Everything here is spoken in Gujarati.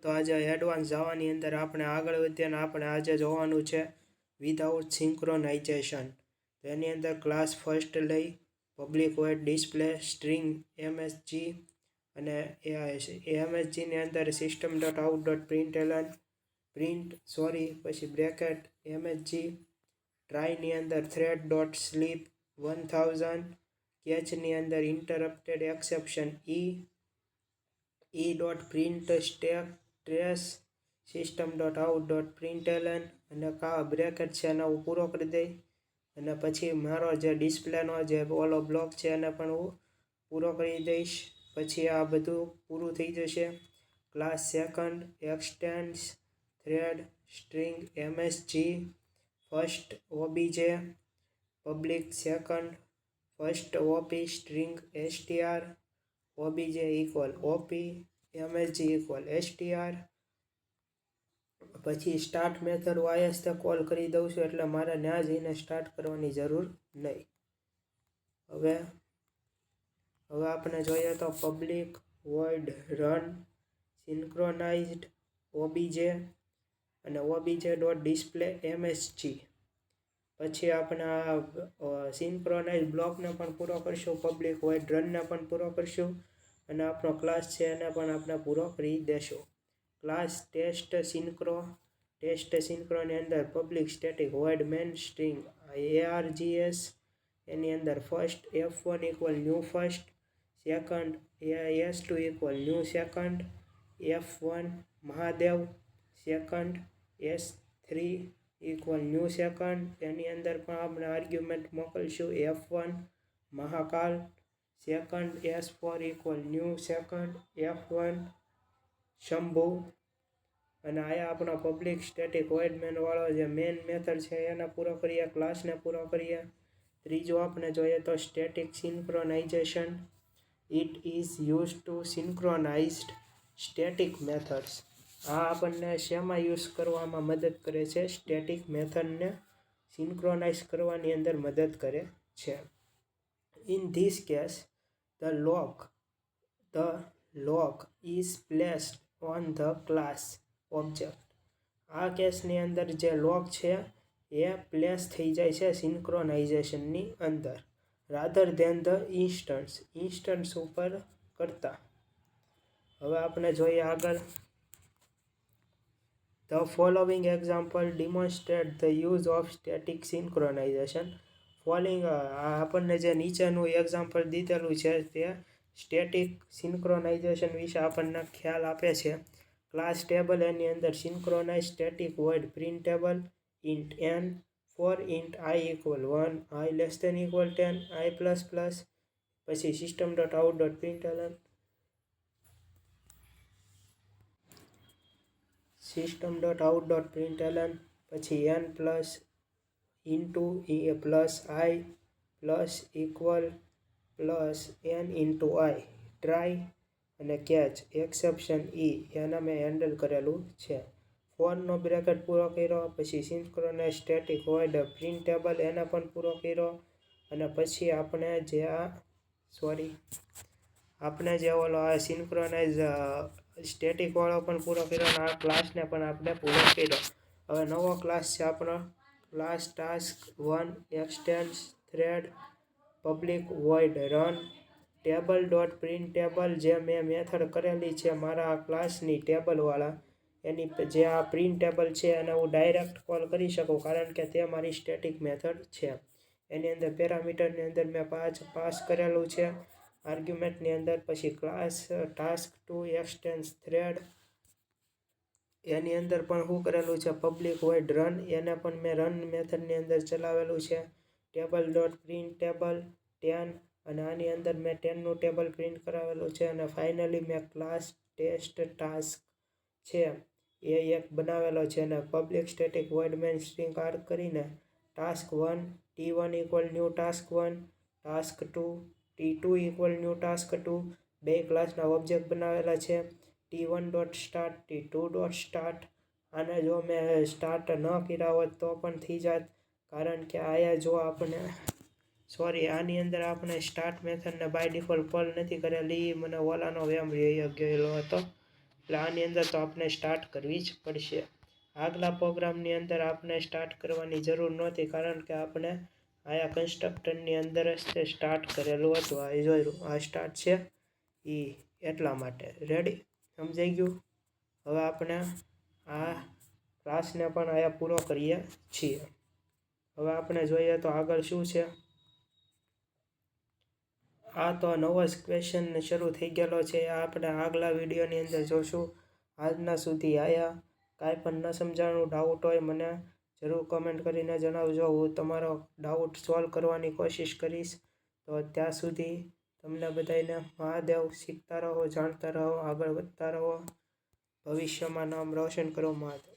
તો આજે એડવાન્સ જાવાની અંદર આપણે આગળ વધીએ અને આપણે આજે જોવાનું છે વિધાઉટ સિંક્રોનાઇઝેશન. તો એની અંદર ક્લાસ ફર્સ્ટ લઈ public void display string MSG અને એમએસજીની અંદર system dot out dot println પછી બ્રેકેટ એમએસજી ટ્રાયની અંદર થ્રેડ ડોટ સ્લીપ 1000 કેચની અંદર interrupted exception E dot print stack trace system dot out dot println અને બ્રેકેટ છે એને હું પૂરો કરી દઈ અને પછી મારો જે ડિસ્પ્લેનો જે ઓલો બ્લોક છે એને પણ હું પૂરો કરી દઈશ. પછી આ બધું પૂરું થઈ જશે. Class second extends thread string MSG first OBJ public second first OP string STR OBJ equal OP MSG equal STR. પછી સ્ટાર્ટ મેથડ વાયસતે કોલ કરી દઉં છું એટલે મારે ત્યાં જઈને સ્ટાર્ટ કરવાની જરૂર નહીં. હવે આપણે જોઈએ તો પબ્લિક વોઇડ રન સિન્ક્રોનાઇઝડ ઓબીજે અને ઓબીજે ડોટ ડિસ્પ્લે એમએસજી. પછી આપણે આ સિન્ક્રોનાઇઝ બ્લોકને પણ પૂરો કરશું, પબ્લિક વોઇડ રનને પણ પૂરો કરશું અને આપણો ક્લાસ છે એને પણ આપણે પૂરો કરી દેશું. ક્લાસ ટેસ્ટ સિન્ક્રોની અંદર public static void main string ARGS એની અંદર first F1 equal new first second S2 equal new second F1 Mahadev second S3 equal new second. એની અંદર પણ આપણે આર્ગ્યુમેન્ટ મોકલશું F1 Mahakal second S4 equal new second F1 Shambhu. અને આયા આપણો પબ્લિક સ્ટેટિક વોઇડ મેન વાળો જે મેન મેથડ છે એને પૂરો કરીએ, ક્લાસને પૂરો કરીએ. ત્રીજો આપણે જોઈએ તો static synchronization. It is use to synchronized static methods. આ આપણને શેમાં યુઝ કરવામાં મદદ કરે છે? સ્ટેટિક મેથડને સિન્ક્રોનાઇઝ કરવાની અંદર મદદ કરે છે. In this case the lock is placed on the class object. આ કેસની અંદર જે લોક છે એ પ્લેસ થઈ જાય છે સિન્ક્રોનાઇઝેશનની અંદર રાધર ધેન ધ ઇન્સ્ટન્સ ઉપર કરતા. હવે આપણે જોઈએ આગળ. The following example demonstrate the use of static synchronization. આપણને જે નીચેનું એક્ઝામ્પલ દીધેલું છે તે સ્ટેટિક સિન્ક્રોનાઇઝેશન વિશે આપણને ખ્યાલ આપે છે. ક્લાસ ટેબલ એની અંદર synchronize static void printable int n for int I equal 1 I less than equal 10 I plus plus. પછી system dot out dot println પછી n plus into plus I plus equal plus n into I try અને કેચ એક્સેપ્શન એને મેં હેન્ડલ કરેલું છે. ફોરનો બ્રેકેટ પૂરો કર્યો, પછી સિન્ક્રોનાઇઝ સ્ટેટિક વોઇડ પ્રિન્ટેબલ એને પણ પૂરો કર્યો અને પછી આપણે જે ઓલો આ સિન્ક્રોનાઇઝ સ્ટેટિક વાળો પણ પૂરો કર્યો અને આ ક્લાસને પણ આપણે પૂરો કર્યો. હવે નવો ક્લાસ છે આપણો class task 1 extends thread public void run table dot printable. જે મેં મેથડ કરેલી છે મારા આ ક્લાસની ટેબલવાળા એની જે આ પ્રિન્ટેબલ છે એને હું ડાયરેક્ટ કોલ કરી શકું કારણ કે તે મારી સ્ટેટિક મેથડ છે. એની અંદર પેરામીટરની અંદર મેં પાસ કરેલું છે આર્ગ્યુમેન્ટની અંદર. પછી ક્લાસ ટાસ્ક 2 એક્સટેન્ડ્સ થ્રેડ એની અંદર પણ શું કરેલું છે પબ્લિક વોઇડ રન એને પણ મેં રન મેથડની અંદર ચલાવેલું છે. ટેબલ ડોટ પ્રિન્ટેબલ 10 અને આની અંદર મેં 10નું ટેબલ પ્રિન્ટ કરાવેલું છે. અને ફાઇનલી મેં ક્લાસ ટેસ્ટ ટાસ્ક છે એ એક બનાવેલો છે અને public static void main string arg કરીને task 1 T1 equal new task 1 task 2 T2 equal new task 2 બે ક્લાસના ઓબ્જેક્ટ બનાવેલા છે. T1 dot start T2 dot start. આને જો મેં સ્ટાર્ટ ન કર્યા હોત તો પણ થઈ જાત કારણ કે આયા જો આપણે આની અંદર આપણે સ્ટાર્ટ મેથડને બાય ડિફોલ્ટ કોલ નથી કરેલી. મને ઓલાનો વેમ રહી ગયેલો હતો એટલે આની અંદર તો આપણે સ્ટાર્ટ કરવી જ પડશે. આગલા પ્રોગ્રામની અંદર આપણે સ્ટાર્ટ કરવાની જરૂર નહોતી, કારણ કે આપણે આયા કન્સ્ટ્રક્ટરની અંદર જ તે સ્ટાર્ટ કરેલું હતું. આ જોયું, આ સ્ટાર્ટ છે એ એટલા માટે. રેડી? સમજાઈ ગયું? હવે આપણે આ ક્લાસને પણ આયા પૂરો કરીએ છીએ. હવે આપણે જોઈએ તો આગળ શું છે. આ તો નવો જ ક્વેશ્ચન શરૂ થઈ ગયેલો છે. આ આપણે આગલા વિડીયોની અંદર જોશું. આજના સુધી આયા કાંઈ પણ ન સમજાણું, ડાઉટ હોય મને જરૂર કમેન્ટ કરીને જણાવજો. હું તમારો ડાઉટ સોલ્વ કરવાની કોશિશ કરીશ. તો ત્યાં સુધી તમને બધાને મહાદેવ. શીખતા રહો, જાણતા રહો, આગળ વધતા રહો, ભવિષ્યમાં નામ રોશન કરો. મહાદેવ.